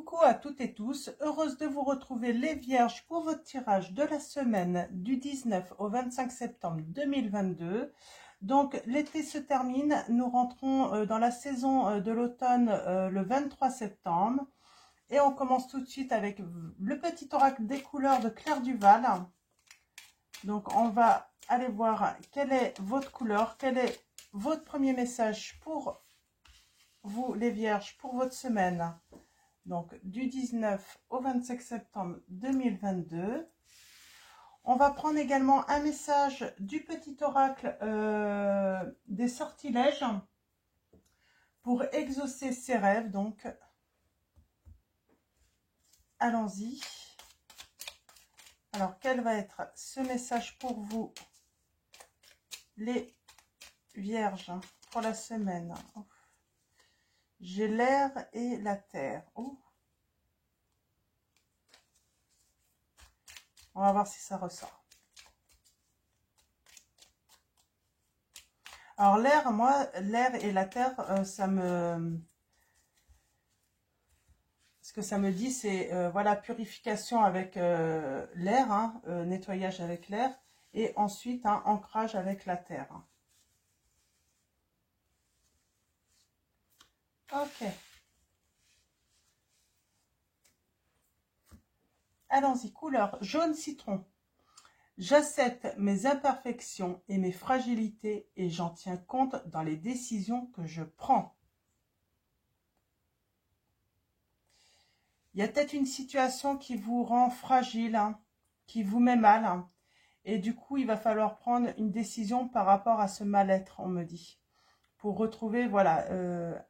Coucou à toutes et tous, heureuse de vous retrouver les Vierges pour votre tirage de la semaine du 19 au 25 septembre 2022. Donc l'été se termine, nous rentrons dans la saison de l'automne le 23 septembre et on commence tout de suite avec le petit oracle des couleurs de Claire Duval. Donc on va aller voir quelle est votre couleur, quel est votre premier message pour vous les Vierges pour votre semaine. Donc, du 19 au 25 septembre 2022. On va prendre également un message du petit oracle des sortilèges pour exaucer ses rêves. Donc, allons-y. Alors, quel va être ce message pour vous, les Vierges, pour la semaine? J'ai l'air et la terre. Oh. On va voir si ça ressort. Alors l'air, moi, l'air et la terre, ça me... Ce que ça me dit, c'est voilà, purification avec l'air, hein, nettoyage avec l'air, et ensuite hein, ancrage avec la terre. Ok. Allons-y, couleur jaune citron. J'accepte mes imperfections et mes fragilités et j'en tiens compte dans les décisions que je prends. Il y a peut-être une situation qui vous rend fragile, hein, qui vous met mal. Hein, et du coup, il va falloir prendre une décision par rapport à ce mal-être, on me dit. Pour retrouver, voilà,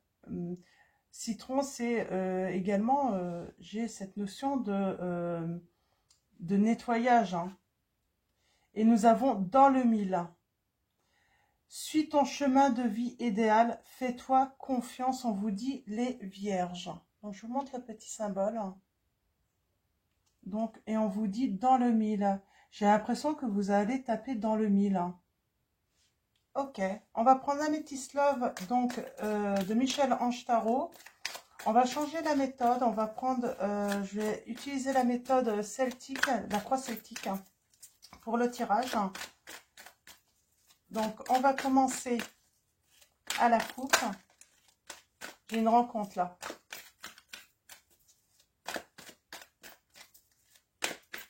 citron, c'est également, j'ai cette notion de nettoyage. Hein. Et nous avons dans le mille. Suis ton chemin de vie idéal, fais-toi confiance, on vous dit les Vierges. Donc je vous montre le petit symbole. Donc, et on vous dit dans le mille. J'ai l'impression que vous allez taper dans le mille. Ok, on va prendre Amethyst Love donc, de Michel Ange Tarot. On va changer la méthode. On va prendre, je vais utiliser la méthode celtique, la croix celtique, hein, pour le tirage. Donc, on va commencer à la coupe. J'ai une rencontre là.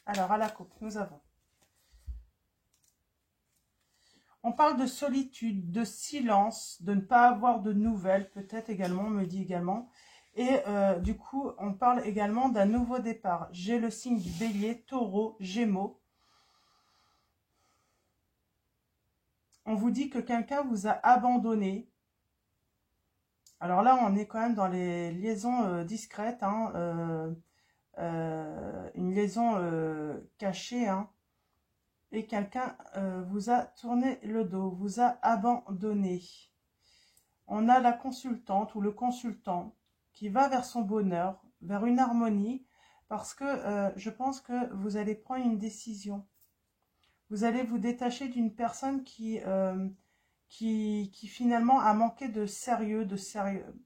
Alors, à la coupe, nous avons. On parle de solitude, de silence, de ne pas avoir de nouvelles, peut-être également, on me dit également. Et du coup, on parle également d'un nouveau départ. J'ai le signe du Bélier, Taureau, Gémeaux. On vous dit que quelqu'un vous a abandonné. Alors là, on est quand même dans les liaisons discrètes, hein, une liaison cachée, hein, et quelqu'un vous a tourné le dos, vous a abandonné. On a la consultante ou le consultant qui va vers son bonheur, vers une harmonie, parce que je pense que vous allez prendre une décision. Vous allez vous détacher d'une personne qui finalement a manqué de sérieux,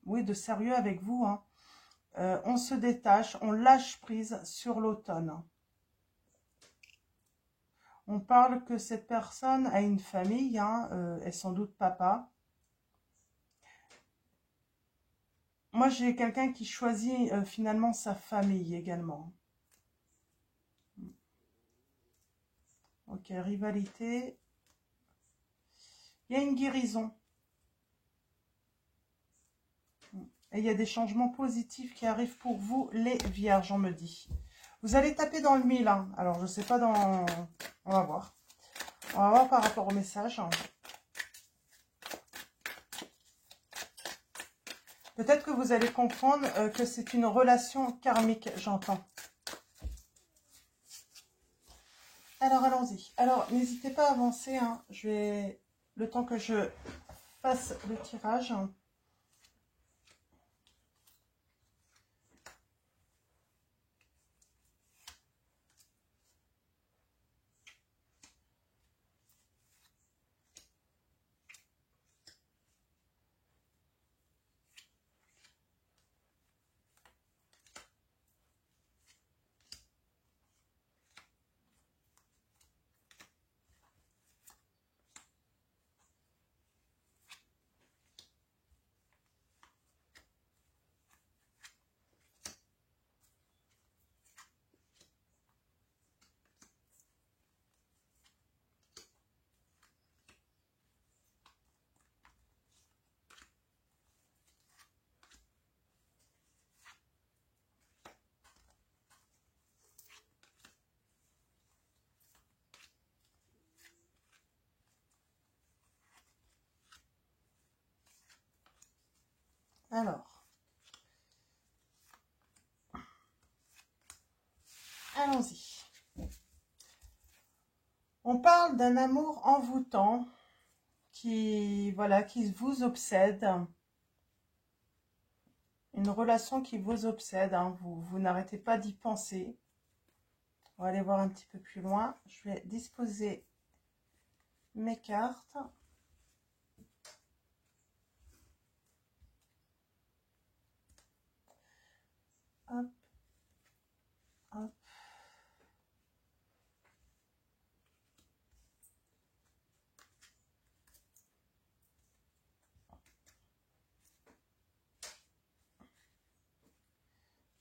oui, de sérieux avec vous. Hein. On se détache, on lâche prise sur l'automne. On parle que cette personne a une famille, hein, est sans doute papa. Moi, j'ai quelqu'un qui choisit finalement sa famille également. Ok, rivalité. Il y a une guérison. Et il y a des changements positifs qui arrivent pour vous, les Vierges, on me dit. Vous allez taper dans le mille. Hein. Alors, je ne sais pas dans... On va voir. On va voir par rapport au message. Peut-être que vous allez comprendre que c'est une relation karmique, j'entends. Alors, allons-y. Alors, n'hésitez pas à avancer. Hein. Je vais... Le temps que je fasse le tirage... Alors, allons-y. On parle d'un amour envoûtant qui, voilà, qui vous obsède. Une relation qui vous obsède, hein. Vous n'arrêtez pas d'y penser. On va aller voir un petit peu plus loin. Je vais disposer mes cartes. Hop, hop.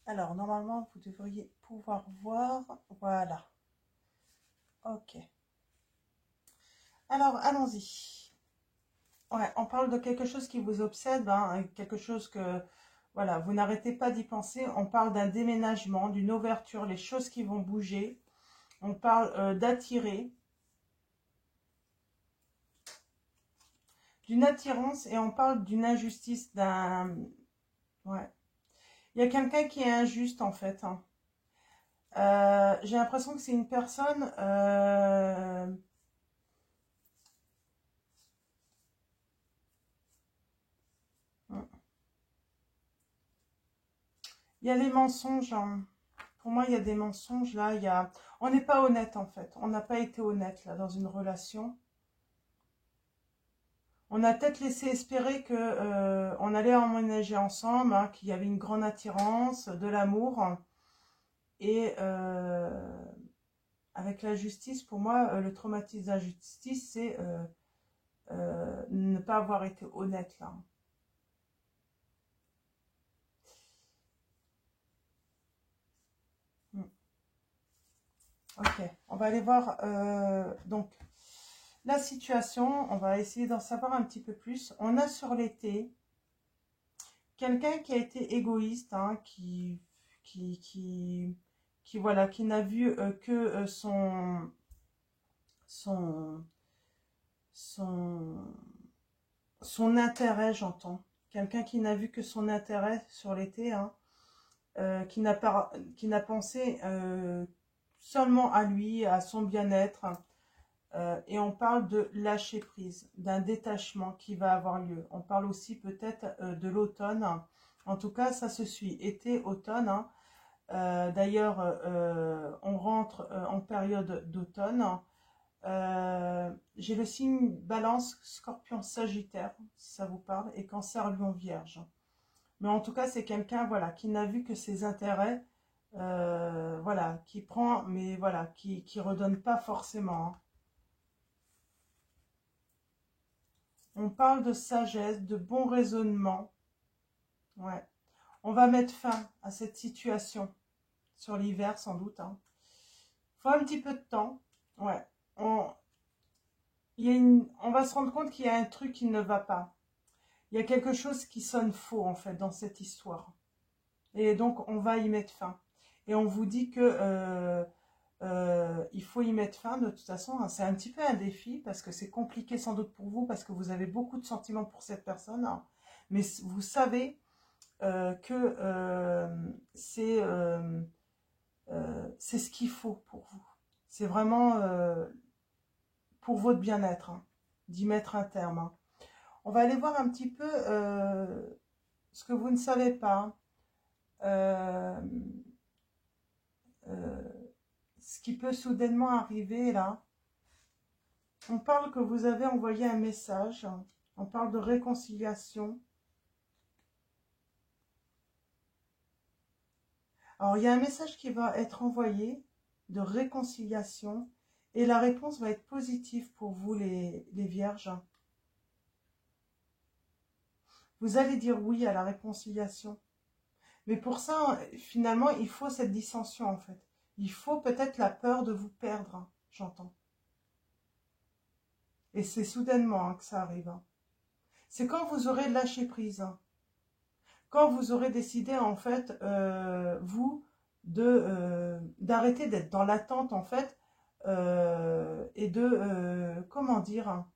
Alors, normalement, vous devriez pouvoir voir. Voilà. Ok. Alors, allons-y. Ouais, on parle de quelque chose qui vous obsède, hein, quelque chose que, voilà, vous n'arrêtez pas d'y penser. On parle d'un déménagement, d'une ouverture, les choses qui vont bouger. On parle d'attirer, d'une attirance et on parle d'une injustice, d'un... Ouais. Il y a quelqu'un qui est injuste en fait, hein. J'ai l'impression que c'est une personne... Il y a les mensonges, hein. Pour moi, il y a des mensonges là. On n'est pas honnête en fait. On n'a pas été honnête là dans une relation. On a peut-être laissé espérer que on allait emménager ensemble, hein, qu'il y avait une grande attirance, de l'amour. Et avec la justice, pour moi, le traumatisme de la justice, c'est ne pas avoir été honnête là. Ok, on va aller voir donc la situation. On va essayer d'en savoir un petit peu plus. On a sur l'été quelqu'un qui a été égoïste, hein, voilà, qui n'a vu que son, son, son intérêt, j'entends. Quelqu'un qui n'a vu que son intérêt sur l'été, hein, qui n'a pensé seulement à lui, à son bien-être. Et on parle de lâcher prise, d'un détachement qui va avoir lieu. On parle aussi peut-être de l'automne. En tout cas, ça se suit. Été, automne. Hein. D'ailleurs, on rentre en période d'automne. J'ai le signe Balance, Scorpion, Sagittaire, si ça vous parle, et Cancer, Lion, Vierge. Mais en tout cas, c'est quelqu'un, voilà, qui n'a vu que ses intérêts, voilà, qui prend, mais voilà, qui redonne pas forcément. Hein. On parle de sagesse, de bon raisonnement. Ouais. On va mettre fin à cette situation sur l'hiver, sans doute. Hein. Faut un petit peu de temps. Ouais. On va se rendre compte qu'il y a un truc qui ne va pas. Il y a quelque chose qui sonne faux, en fait, dans cette histoire. Et donc, on va y mettre fin. Et on vous dit que il faut y mettre fin de toute façon. Hein. C'est un petit peu un défi parce que c'est compliqué sans doute pour vous parce que vous avez beaucoup de sentiments pour cette personne. Hein. Mais vous savez que c'est ce qu'il faut pour vous. C'est vraiment pour votre bien-être, hein, d'y mettre un terme. Hein. On va aller voir un petit peu ce que vous ne savez pas. Euh, ce qui peut soudainement arriver là. On parle que vous avez envoyé un message. On parle de réconciliation. Alors, il y a un message qui va être envoyé de réconciliation et la réponse va être positive pour vous, les vierges. Vous allez dire oui à la réconciliation. Mais pour ça, finalement, il faut cette dissension, en fait. Il faut peut-être la peur de vous perdre, hein, j'entends. Et c'est soudainement hein, que ça arrive. Hein. C'est quand vous aurez lâché prise. Hein. Quand vous aurez décidé, en fait, vous, d'arrêter d'être dans l'attente, en fait, et de, comment dire,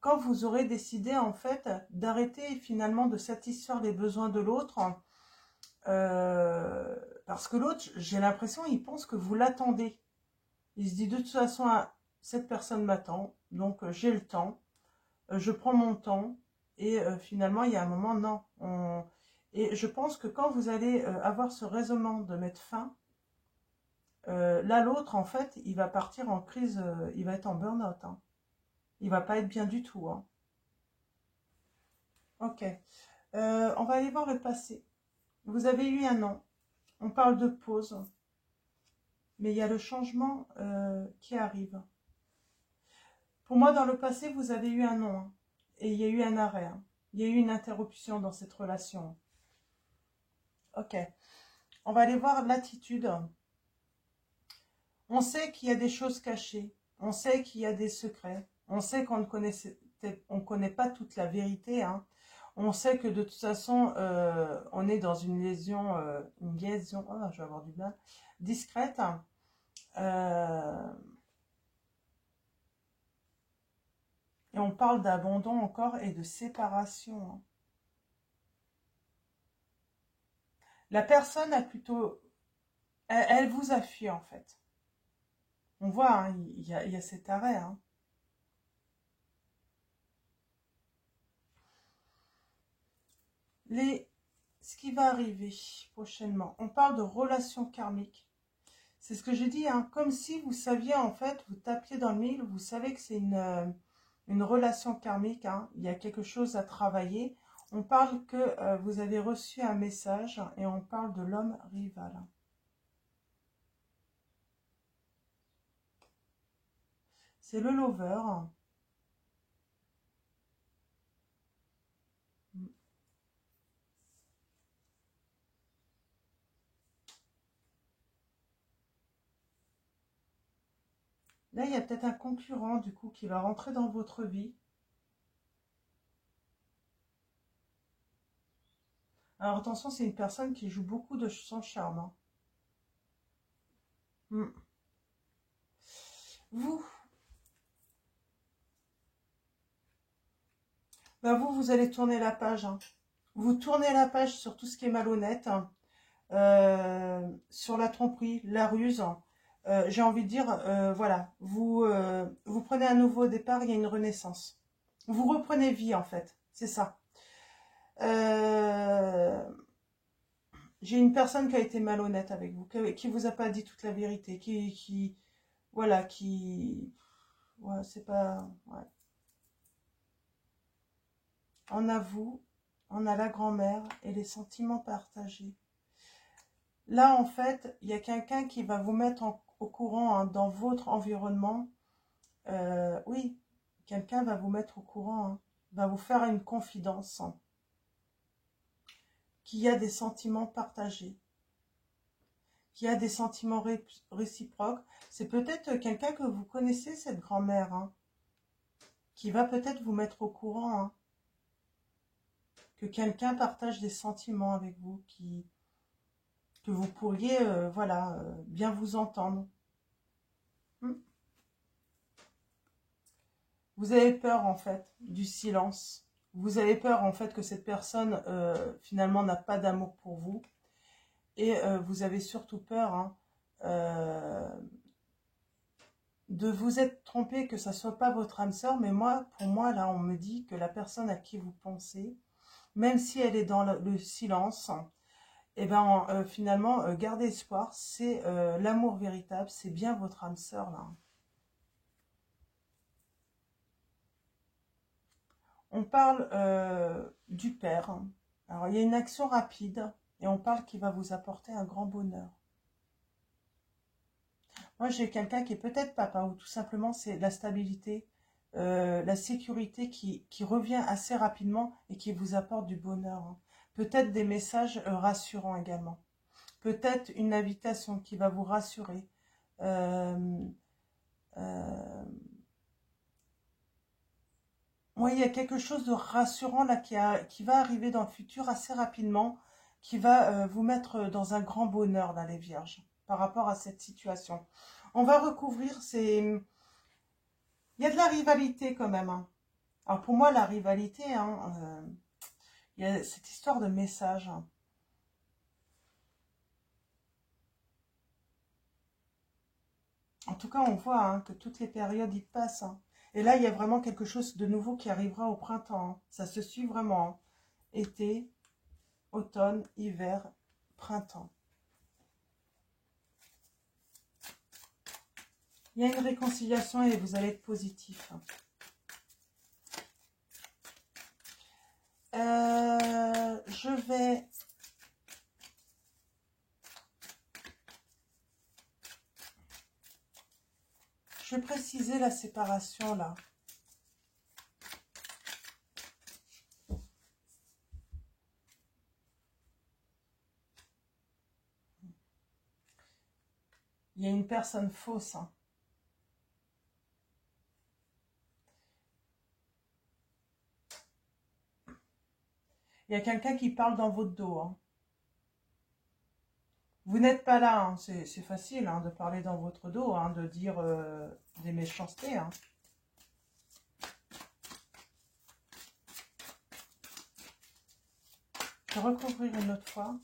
quand vous aurez décidé en fait d'arrêter finalement de satisfaire les besoins de l'autre, parce que l'autre, j'ai l'impression, il pense que vous l'attendez. Il se dit de toute façon, cette personne m'attend, donc j'ai le temps, je prends mon temps, et finalement, il y a un moment, non. Et je pense que quand vous allez avoir ce raisonnement de mettre fin, là, l'autre, en fait, il va partir en crise, il va être en burn-out. Hein. Il va pas être bien du tout. Hein. Ok. On va aller voir le passé. Vous avez eu un an. On parle de pause. Mais il y a le changement qui arrive. Pour moi, dans le passé, vous avez eu un non. Hein, et il y a eu un arrêt. Hein. Il y a eu une interruption dans cette relation. Ok. On va aller voir l'attitude. On sait qu'il y a des choses cachées. On sait qu'il y a des secrets. On sait qu'on ne connaît pas toute la vérité. Hein. On sait que de toute façon, on est dans une liaison, oh, je vais avoir du mal, discrète. Et on parle d'abandon encore et de séparation. Hein. La personne a plutôt... Elle vous a fui en fait. On voit, hein, il y a cet arrêt. Hein. Ce qui va arriver prochainement, on parle de relations karmiques. C'est ce que j'ai dit, hein, comme si vous saviez en fait, vous tapiez dans le mille, vous savez que c'est une relation karmique, hein, il y a quelque chose à travailler. On parle que vous avez reçu un message et on parle de l'homme rival. C'est le lover. Là, il y a peut-être un concurrent, du coup, qui va rentrer dans votre vie. Alors, attention, c'est une personne qui joue beaucoup de son charme. Hein. Vous, vous allez tourner la page. Hein. Vous tournez la page sur tout ce qui est malhonnête, hein. Sur la tromperie, la ruse. Hein. J'ai envie de dire, voilà, vous prenez un nouveau départ, il y a une renaissance. Vous reprenez vie, en fait. C'est ça. J'ai une personne qui a été malhonnête avec vous, qui vous a pas dit toute la vérité, voilà, ouais, c'est pas, ouais. On a vous, on a la grand-mère et les sentiments partagés. Là, en fait, il y a quelqu'un qui va vous mettre au courant hein, dans votre environnement. Oui, quelqu'un va vous mettre au courant, hein, va vous faire une confidence, hein, qu'il y a des sentiments partagés, qu'il y a des sentiments réciproques. C'est peut-être quelqu'un que vous connaissez, cette grand-mère, hein, qui va peut-être vous mettre au courant, hein, que quelqu'un partage des sentiments avec vous, que vous pourriez, voilà, bien vous entendre. Vous avez peur, en fait, du silence. Vous avez peur, en fait, que cette personne, finalement, n'a pas d'amour pour vous. Et vous avez surtout peur hein, de vous être trompé, que ça ne soit pas votre âme sœur. Mais moi, pour moi, là, on me dit que la personne à qui vous pensez, même si elle est dans le silence, et ben, finalement, gardez espoir. C'est l'amour véritable. C'est bien votre âme sœur, là. On parle du père. Alors, il y a une action rapide et on parle qu'il va vous apporter un grand bonheur. Moi, j'ai quelqu'un qui est peut-être papa ou tout simplement c'est la stabilité, la sécurité qui revient assez rapidement et qui vous apporte du bonheur. Hein. Peut-être des messages rassurants également. Peut-être une invitation qui va vous rassurer. Oui, il y a quelque chose de rassurant là qui va arriver dans le futur assez rapidement, qui va vous mettre dans un grand bonheur dans les Vierges par rapport à cette situation. On va recouvrir ces... Il y a de la rivalité quand même. Hein. Alors pour moi, la rivalité, hein, il y a cette histoire de message. En tout cas, on voit hein, que toutes les périodes y passent. Hein. Et là, il y a vraiment quelque chose de nouveau qui arrivera au printemps. Hein. Ça se suit vraiment. Hein. Été, automne, hiver, printemps. Il y a une réconciliation et vous allez être positif. Je vais... Je vais préciser la séparation là. Il y a une personne fausse. Hein. Il y a quelqu'un qui parle dans votre dos. Hein. Vous n'êtes pas là. Hein. C'est facile hein, de parler dans votre dos, hein, de dire des méchancetés. Hein. Je vais recouvrir une autre fois.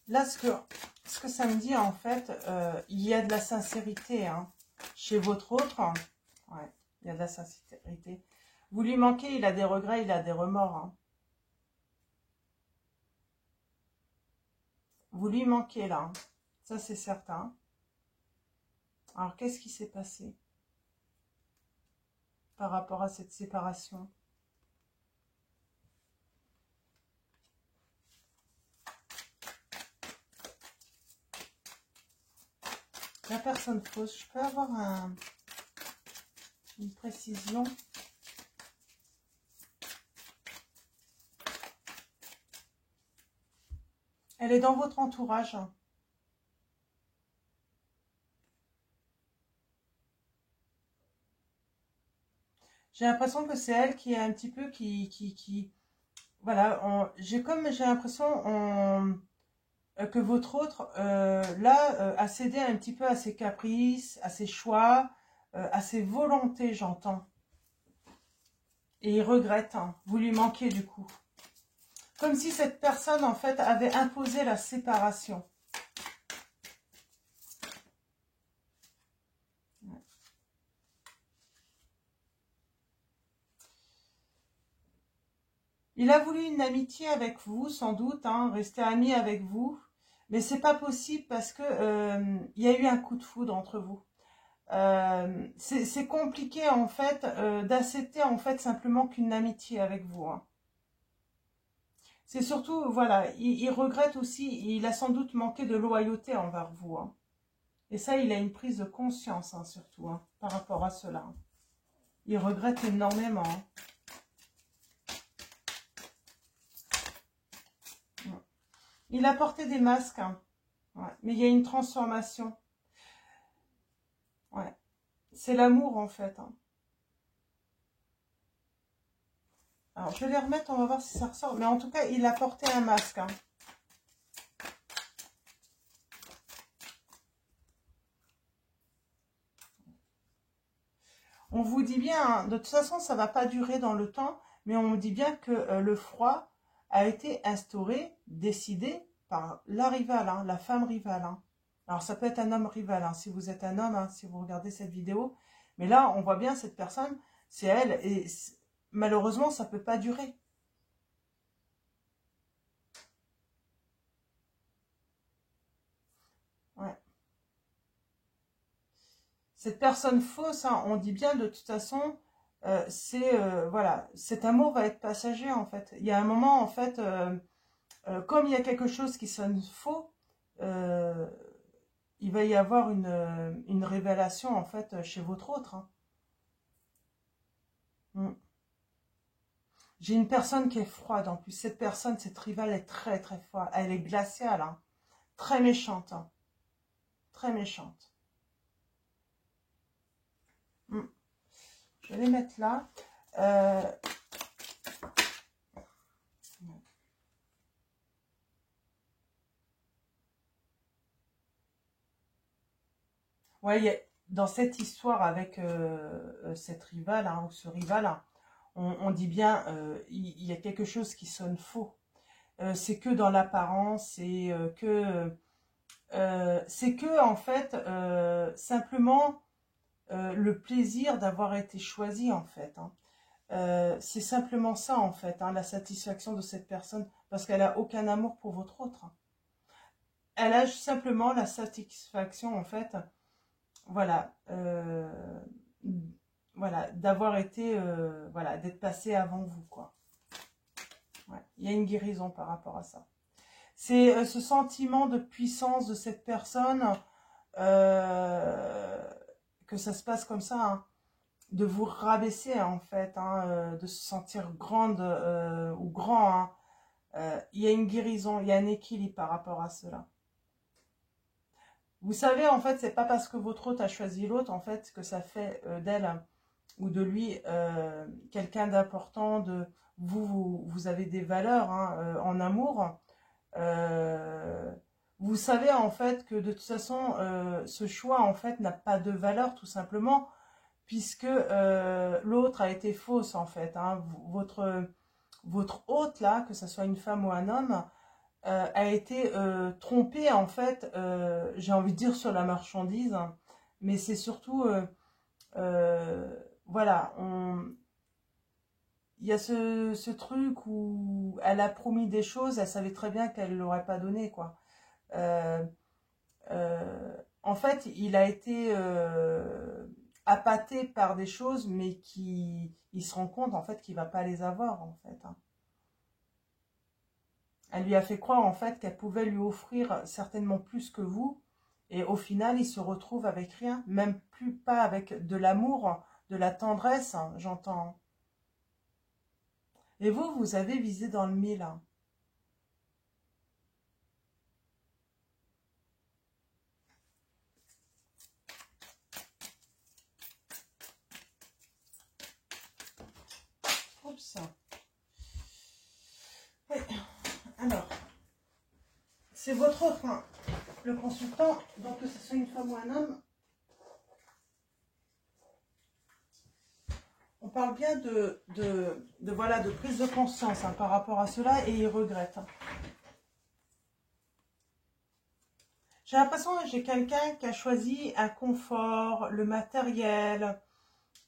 Là, ce que ça me dit, en fait, il y a de la sincérité hein, chez votre autre. Ouais, il y a de la sincérité. Vous lui manquez, il a des regrets, il a des remords. Hein. Vous lui manquez là. Hein. Ça, c'est certain. Alors, qu'est-ce qui s'est passé par rapport à cette séparation ? La personne fausse, je peux avoir une précision. Elle est dans votre entourage. J'ai l'impression que c'est elle qui est un petit peu voilà, j'ai l'impression que votre autre, là, a cédé un petit peu à ses caprices, à ses choix, à ses volontés, j'entends. Et il regrette, hein. Vous lui manquez du coup. Comme si cette personne, en fait, avait imposé la séparation. Ouais. Il a voulu une amitié avec vous, sans doute, hein, rester ami avec vous. Mais c'est pas possible parce que il y a eu un coup de foudre entre vous. C'est compliqué en fait d'accepter en fait simplement qu'une amitié avec vous. Hein. C'est surtout, voilà, il regrette aussi, il a sans doute manqué de loyauté envers vous. Hein. Et ça, il a une prise de conscience hein, surtout hein, par rapport à cela. Hein. Il regrette énormément. Hein. Il a porté des masques, hein. Ouais. Mais il y a une transformation. Ouais. C'est l'amour en fait. Hein. Alors je vais les remettre, on va voir si ça ressort. Mais en tout cas, il a porté un masque. Hein. On vous dit bien, hein, de toute façon, ça ne va pas durer dans le temps, mais on dit bien que le froid a été instauré, décidé par la rivale, hein, la femme rivale. Hein. Alors, ça peut être un homme rival, hein, si vous êtes un homme, hein, si vous regardez cette vidéo. Mais là, on voit bien cette personne, c'est elle, et malheureusement, ça ne peut pas durer. Ouais. Cette personne fausse, hein, on dit bien de toute façon, voilà, cet amour va être passager en fait. Il y a un moment en fait, comme il y a quelque chose qui sonne faux, euh, il va y avoir une révélation en fait chez votre autre. Hein. Mm. J'ai une personne qui est froide. En plus, cette personne, cette rivale est très très froide. Elle est glaciale, hein. Très méchante. Hein. Très méchante. Je vais les mettre là. Ouais, dans cette histoire avec cette rivale, hein, ou ce rival, hein, on dit bien, il y a quelque chose qui sonne faux. C'est que dans l'apparence, c'est que en fait, simplement le plaisir d'avoir été choisi en fait. Hein. C'est simplement ça en fait, hein, la satisfaction de cette personne, parce qu'elle a aucun amour pour votre autre. Hein. Elle a simplement la satisfaction en fait, voilà, voilà, d'avoir été, voilà, d'être passé avant vous quoi. Ouais, il y a une guérison par rapport à ça. C'est ce sentiment de puissance de cette personne, euh, que ça se passe comme ça, hein, de vous rabaisser en fait, hein, de se sentir grande ou grand. Hein. Il y a une guérison, il y a un équilibre par rapport à cela. Vous savez, en fait, c'est pas parce que votre hôte a choisi l'autre, en fait, que ça fait d'elle ou de lui quelqu'un d'important. Vous avez des valeurs hein, en amour. Vous savez en fait que de toute façon, ce choix en fait n'a pas de valeur tout simplement, puisque l'autre a été fausse en fait. Hein. Votre hôte là, que ce soit une femme ou un homme, a été trompé en fait, j'ai envie de dire sur la marchandise, hein, mais c'est surtout, voilà, il y a ce truc où elle a promis des choses, elle savait très bien qu'elle ne l'aurait pas donné, quoi. Euh, en fait, il a été appâté par des choses, mais il se rend compte en fait qu'il va pas les avoir en fait. Hein. Elle lui a fait croire en fait qu'elle pouvait lui offrir certainement plus que vous, et au final, il se retrouve avec rien, même plus pas avec de l'amour, de la tendresse, hein, j'entends. Et vous, vous avez visé dans le mille. Hein. Oups. Oui. Alors, c'est votre offre, hein, le consultant, donc que ce soit une femme ou un homme. On parle bien voilà, de prise de conscience hein, par rapport à cela, et il regrette. Hein. J'ai l'impression que j'ai quelqu'un qui a choisi un confort, le matériel,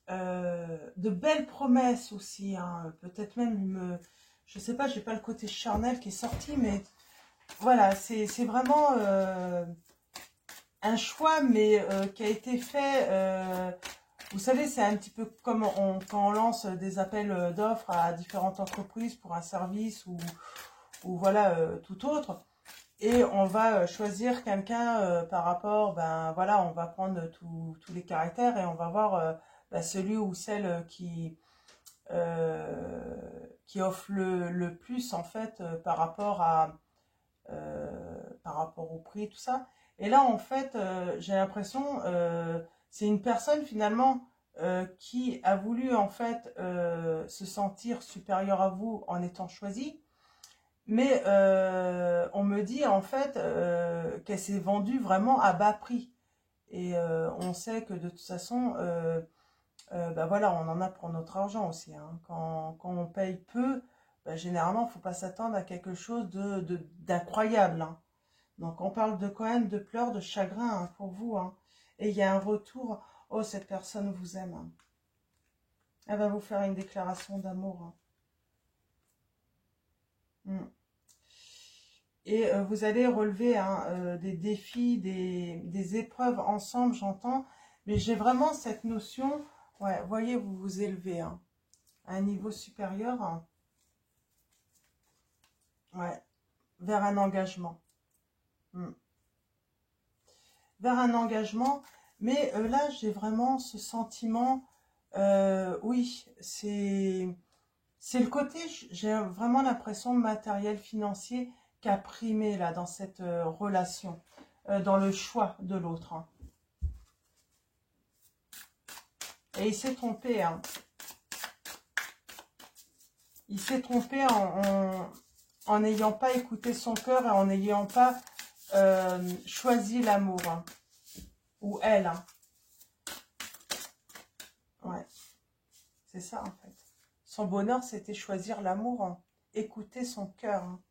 de belles promesses aussi. Hein, peut-être même, je sais pas, j'ai pas le côté charnel qui est sorti, mais voilà, c'est vraiment un choix, mais qui a été fait. Vous savez, c'est un petit peu comme quand on lance des appels d'offres à différentes entreprises pour un service ou voilà, tout autre. Et on va choisir quelqu'un par rapport, ben voilà, on va prendre tous les caractères et on va voir ben, celui ou celle qui offre le plus en fait par rapport au prix, tout ça. Et là, en fait, j'ai l'impression, c'est une personne finalement qui a voulu en fait se sentir supérieure à vous en étant choisie. Mais on me dit en fait qu'elle s'est vendue vraiment à bas prix. Et on sait que de toute façon, bah voilà, on en a pour notre argent aussi. Hein. Quand on paye peu, bah, généralement, il ne faut pas s'attendre à quelque chose d'incroyable. Hein. Donc on parle de quand même de pleurs, de chagrin hein, pour vous. Hein. Et il y a un retour. Oh, cette personne vous aime. Hein. Elle va vous faire une déclaration d'amour. Hein. Mm. Et vous allez relever hein, des défis, des épreuves ensemble, j'entends. Mais j'ai vraiment cette notion, ouais, voyez, vous vous élevez hein, à un niveau supérieur, hein, ouais, vers un engagement. Hmm. Vers un engagement. Mais là, j'ai vraiment ce sentiment, oui, c'est C'est le côté, j'ai vraiment l'impression, matériel, financier, qui a primé là dans cette relation, dans le choix de l'autre, hein. Et il s'est trompé, hein. Il s'est trompé en n'ayant pas écouté son cœur et en n'ayant pas choisi l'amour, hein. Ou elle, hein. Ouais, c'est ça en fait. Son bonheur, c'était choisir l'amour, hein. Écouter son cœur, hein.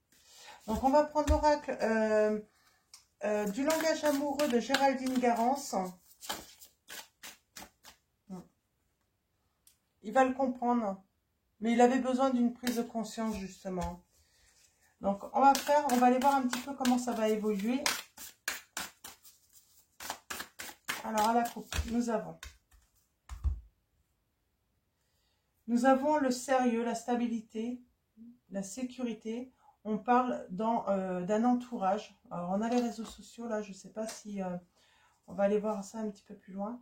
Donc on va prendre l'oracle du langage amoureux de Géraldine Garance. Il va le comprendre, mais il avait besoin d'une prise de conscience justement. Donc on va aller voir un petit peu comment ça va évoluer. Alors à la coupe, nous avons le sérieux, la stabilité, la sécurité. On parle d'un entourage. Alors on a les réseaux sociaux là, je ne sais pas si on va aller voir ça un petit peu plus loin.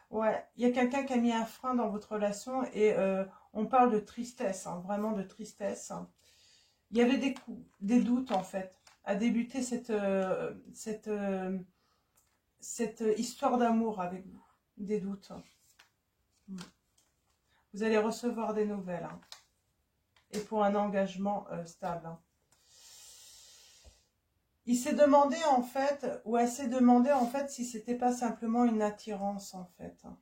Ouais, il y a quelqu'un qui a mis un frein dans votre relation et on parle de tristesse, hein, vraiment de tristesse. Il y avait des doutes en fait, à débuter cette histoire d'amour avec vous, des doutes. Vous allez recevoir des nouvelles, hein, et pour un engagement stable, hein. Il s'est demandé en fait, ou elle s'est demandé en fait si c'était pas simplement une attirance en fait, hein.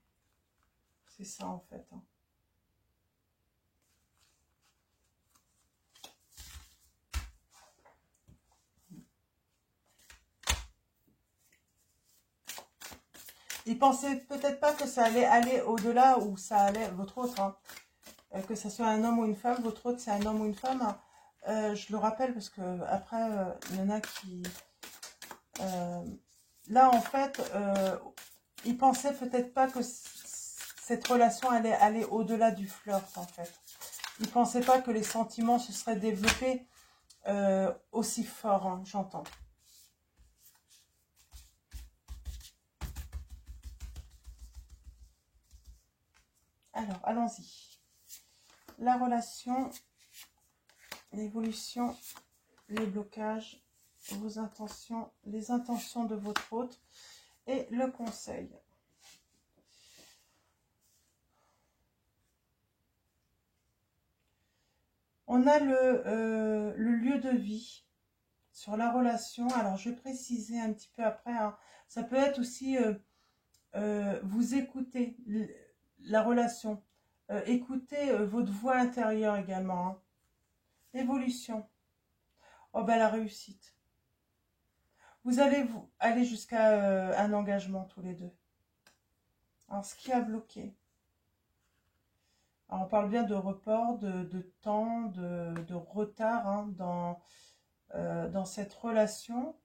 C'est ça en fait, hein. Il pensait peut-être pas que ça allait aller au-delà ou ça allait, votre autre, hein, que ce soit un homme ou une femme, votre autre c'est un homme ou une femme, hein. Je le rappelle parce que après il y en a qui... là en fait, il pensait peut-être pas que cette relation allait aller au-delà du flirt en fait. Il pensait pas que les sentiments se seraient développés aussi fort, hein, j'entends. Alors, allons-y. La relation, l'évolution, les blocages, vos intentions, les intentions de votre hôte et le conseil. On a le lieu de vie sur la relation. Alors, je vais préciser un petit peu après, hein. Ça peut être aussi vous écoutez la relation. Écoutez votre voix intérieure également, hein. L'évolution. Oh ben la réussite. Vous allez aller jusqu'à un engagement tous les deux. Alors ce qui a bloqué. Alors, on parle bien de report, de temps, de retard, hein, dans cette relation.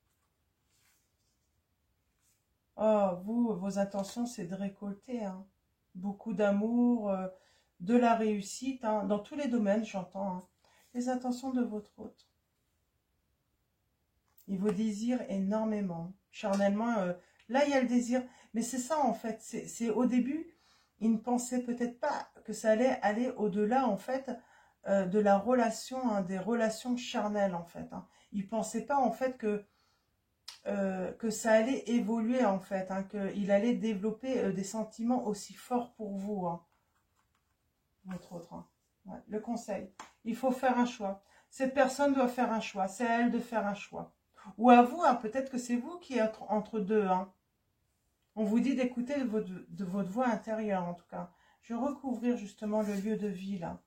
Oh, vos intentions, c'est de récolter, hein, beaucoup d'amour, de la réussite, hein, dans tous les domaines, j'entends, hein, les intentions de votre hôte. Il vous désire énormément, charnellement. Là, il y a le désir, mais c'est ça en fait. C'est au début, il ne pensait peut-être pas que ça allait aller au-delà en fait de la relation, hein, des relations charnelles en fait, hein. Il ne pensait pas en fait que ça allait évoluer en fait, hein, qu'il allait développer des sentiments aussi forts pour vous, hein, entre autres, hein. Ouais, le conseil, il faut faire un choix. Cette personne doit faire un choix, c'est à elle de faire un choix. Ou à vous, hein, peut-être que c'est vous qui êtes entre deux, hein. On vous dit d'écouter de votre voix intérieure en tout cas. Je vais recouvrir justement le lieu de vie là.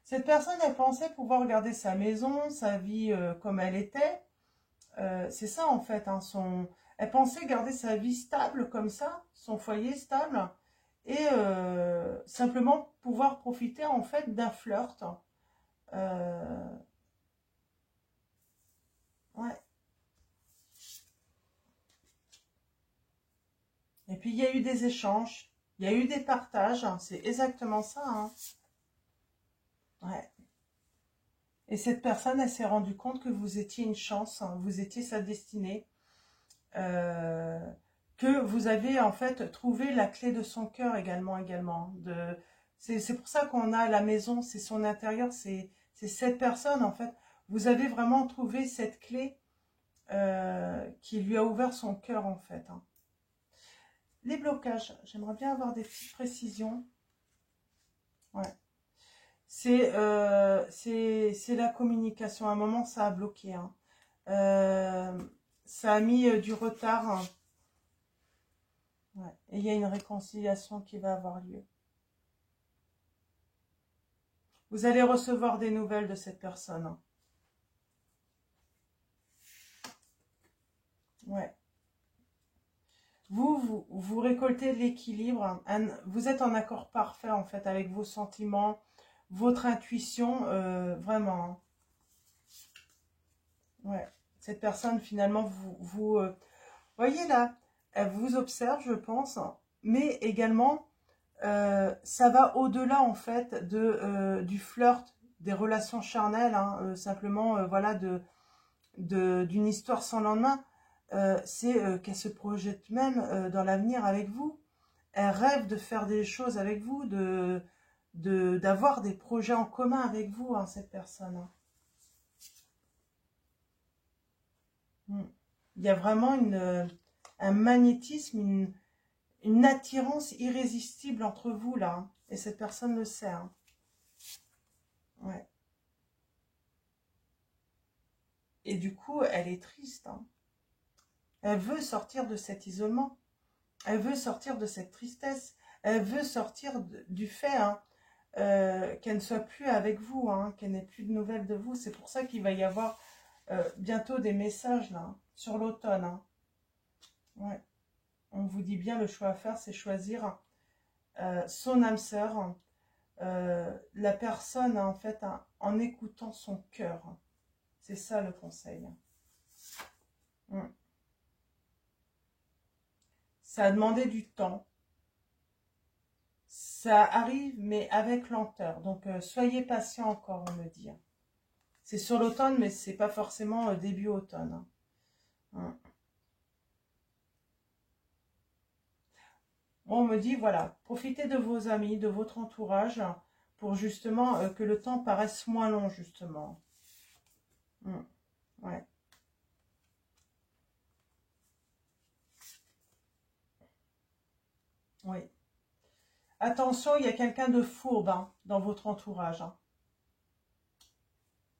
Cette personne, elle pensait pouvoir garder sa maison, sa vie comme elle était. C'est ça en fait, hein, elle pensait garder sa vie stable comme ça, son foyer stable, et simplement pouvoir profiter en fait d'un flirt. Ouais. Et puis il y a eu des échanges, il y a eu des partages, hein, c'est exactement ça, hein. Ouais. Et cette personne, elle s'est rendue compte que vous étiez une chance, hein, vous étiez sa destinée. Que vous avez en fait trouvé la clé de son cœur également. C'est pour ça qu'on a la maison, c'est son intérieur, c'est cette personne, en fait. Vous avez vraiment trouvé cette clé qui lui a ouvert son cœur, en fait. Hein. Les blocages, j'aimerais bien avoir des petites précisions. Ouais. C'est la communication. À un moment, ça a bloqué. Hein. Ça a mis du retard. Hein. Ouais. Et il y a une réconciliation qui va avoir lieu. Vous allez recevoir des nouvelles de cette personne. Hein. Ouais. Vous récoltez de l'équilibre. Vous êtes en accord parfait, en fait, avec vos sentiments, votre intuition, vraiment. Hein. Ouais. Cette personne, finalement, vous voyez là, elle vous observe, je pense, mais également, ça va au-delà, en fait, du flirt, des relations charnelles, hein, simplement, voilà, d'une histoire sans lendemain. C'est qu'elle se projette même dans l'avenir avec vous. Elle rêve de faire des choses avec vous, d'avoir des projets en commun avec vous, hein, cette personne. Hein. Mm. Il y a vraiment un magnétisme, une attirance irrésistible entre vous, là. Hein. Et cette personne le sait. Hein. Ouais. Et du coup, elle est triste. Hein. Elle veut sortir de cet isolement. Elle veut sortir de cette tristesse. Elle veut sortir du fait hein, qu'elle ne soit plus avec vous, hein, qu'elle n'ait plus de nouvelles de vous. C'est pour ça qu'il va y avoir bientôt des messages là, hein, sur l'automne. Hein. Ouais. On vous dit bien le choix à faire, c'est choisir son âme sœur, la personne en fait en écoutant son cœur. C'est ça le conseil. Ça a demandé du temps. Ça arrive, mais avec lenteur. Donc, soyez patient encore, on me dit. C'est sur l'automne, mais c'est pas forcément début automne. Hein. Bon, on me dit, voilà, profitez de vos amis, de votre entourage, pour justement que le temps paraisse moins long, justement. Ouais. Oui. Attention, il y a quelqu'un de fourbe hein, dans votre entourage. Hein.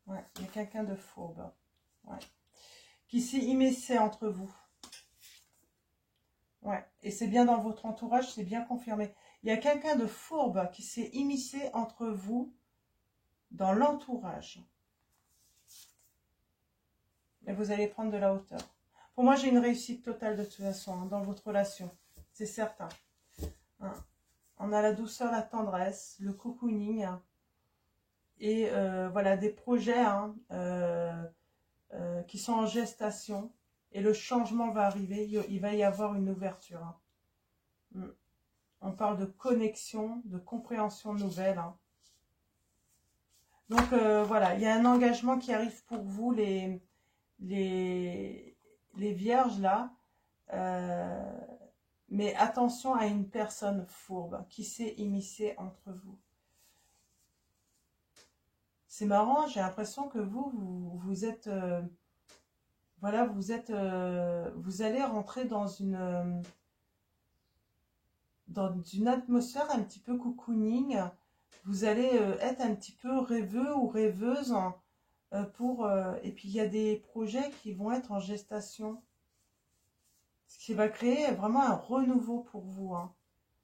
Ouais, il y a quelqu'un de fourbe. Ouais. Qui s'est immiscé entre vous. Ouais, et c'est bien dans votre entourage, c'est bien confirmé. Il y a quelqu'un de fourbe qui s'est immiscé entre vous dans l'entourage. Et vous allez prendre de la hauteur. Pour moi, j'ai une réussite totale de toute façon hein, dans votre relation. C'est certain. Hein. On a la douceur, la tendresse, le cocooning. Hein, et voilà, des projets hein, qui sont en gestation. Et le changement va arriver. Il va y avoir une ouverture. Hein. On parle de connexion, de compréhension nouvelle. Hein. Donc voilà, il y a un engagement qui arrive pour vous, les vierges là. Mais attention à une personne fourbe qui s'est immiscée entre vous. C'est marrant, j'ai l'impression que vous êtes... voilà, vous allez rentrer dans une atmosphère un petit peu cocooning. Vous allez être un petit peu rêveux ou rêveuse et puis il y a des projets qui vont être en gestation. Ce qui va créer vraiment un renouveau pour vous. Hein.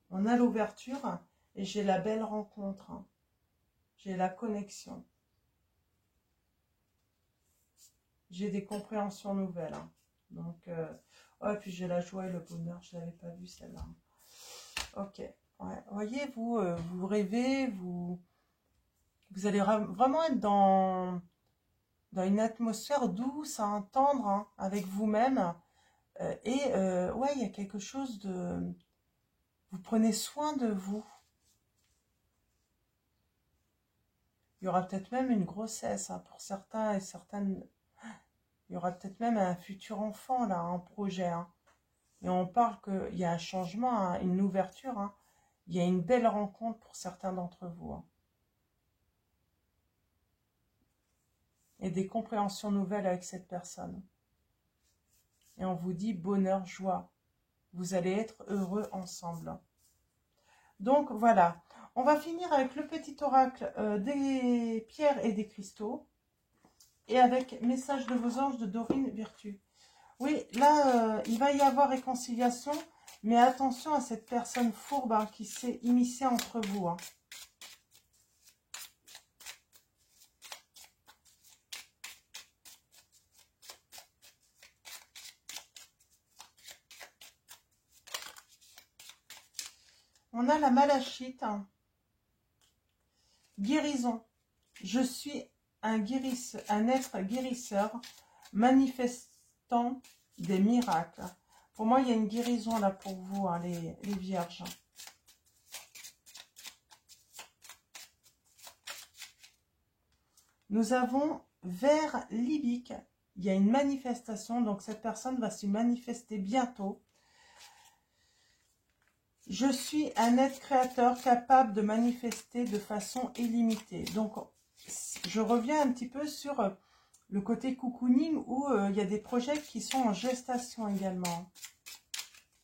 On a l'ouverture et j'ai la belle rencontre. Hein. J'ai la connexion. J'ai des compréhensions nouvelles. Hein. Donc, oh, et puis j'ai la joie et le bonheur. Je ne l'avais pas vu celle-là. Ok. Ouais. Voyez, vous rêvez, vous allez vraiment être dans une atmosphère douce, hein, tendre, hein, avec vous-même. Ouais, il y a quelque chose de... Vous prenez soin de vous. Il y aura peut-être même une grossesse hein, pour certains et certaines. Il y aura peut-être même un futur enfant, là, un projet. Hein. Et on parle qu'il y a un changement, hein, une ouverture. Hein. Il y a une belle rencontre pour certains d'entre vous. Hein. Et des compréhensions nouvelles avec cette personne. Et on vous dit bonheur, joie. Vous allez être heureux ensemble. Donc voilà, on va finir avec le petit oracle des pierres et des cristaux. Et avec message de vos anges de Dorine Virtue. Oui, là, il va y avoir réconciliation, mais attention à cette personne fourbe hein, qui s'est immiscée entre vous. Hein. On a la malachite. Hein. Guérison. Je suis un être guérisseur manifestant des miracles. Pour moi, il y a une guérison là pour vous, hein, les vierges. Nous avons vers libique. Il y a une manifestation, donc cette personne va se manifester bientôt. Je suis un être créateur capable de manifester de façon illimitée. Donc, je reviens un petit peu sur le côté cocooning où il y a des projets qui sont en gestation également,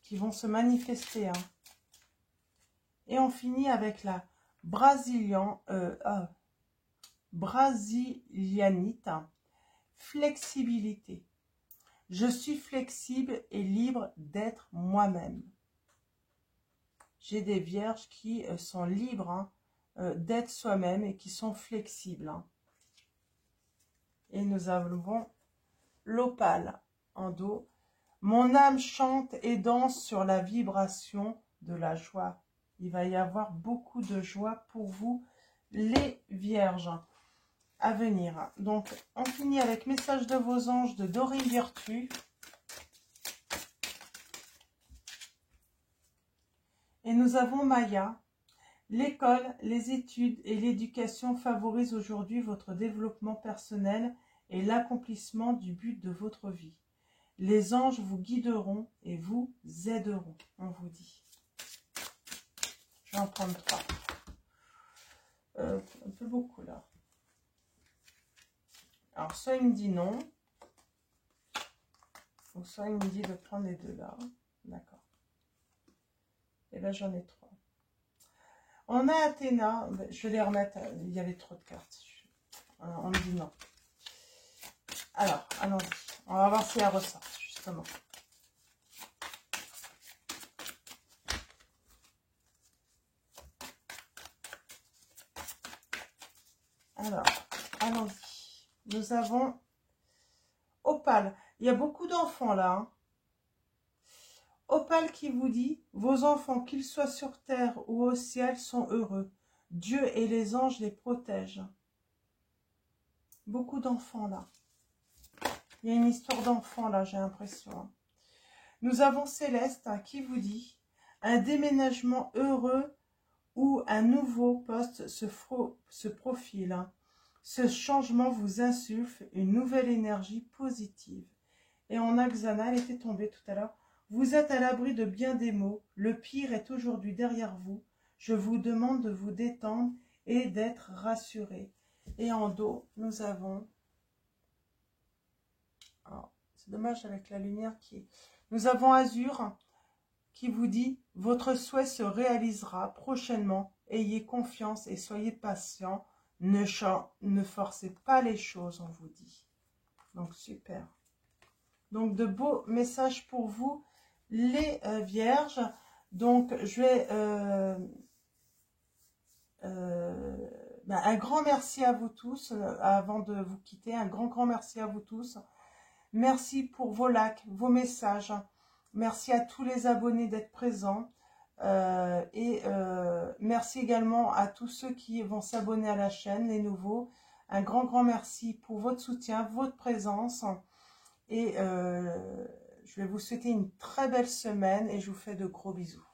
qui vont se manifester. Hein. Et on finit avec la brasilianite, flexibilité. Je suis flexible et libre d'être moi-même. J'ai des vierges qui sont libres hein, d'être soi-même et qui sont flexibles. Hein. Et nous avons l'opale en dos. Mon âme chante et danse sur la vibration de la joie. Il va y avoir beaucoup de joie pour vous, les vierges, à venir. Donc, on finit avec message de vos anges de Dorine Virtue. Et nous avons Maya. L'école, les études et l'éducation favorisent aujourd'hui votre développement personnel et l'accomplissement du but de votre vie. Les anges vous guideront et vous aideront, on vous dit. Je vais en prendre 3. Un peu beaucoup là. Alors, soit il me dit non, ou soit il me dit de prendre les deux là. D'accord. Et bien, j'en ai 3. On a Athéna. Je vais les remettre. Il y avait trop de cartes. On me dit non. Alors, allons-y. On va voir si elle ressort, justement. Alors, allons-y. Nous avons Opale. Il y a beaucoup d'enfants là. Hein. Opale qui vous dit, vos enfants, qu'ils soient sur terre ou au ciel, sont heureux. Dieu et les anges les protègent. Beaucoup d'enfants là. Il y a une histoire d'enfants là, j'ai l'impression. Nous avons Céleste qui vous dit, un déménagement heureux ou un nouveau poste se profile. Ce changement vous insuffle une nouvelle énergie positive. Et on a Xana, elle était tombée tout à l'heure. Vous êtes à l'abri de bien des maux. Le pire est aujourd'hui derrière vous. Je vous demande de vous détendre et d'être rassuré. Et en dos, nous avons... C'est dommage avec la lumière qui est... Nous avons Azur qui vous dit « Votre souhait se réalisera prochainement. Ayez confiance et soyez patient. Ne forcez pas les choses, on vous dit. » Donc, super. Donc, de beaux messages pour vous, les vierges. Donc, je vais... un grand merci à vous tous. Avant de vous quitter, un grand merci à vous tous. Merci pour vos likes, vos messages. Merci à tous les abonnés d'être présents. Merci également à tous ceux qui vont s'abonner à la chaîne, les nouveaux. Un grand merci pour votre soutien, votre présence. Et je vais vous souhaiter une très belle semaine et je vous fais de gros bisous.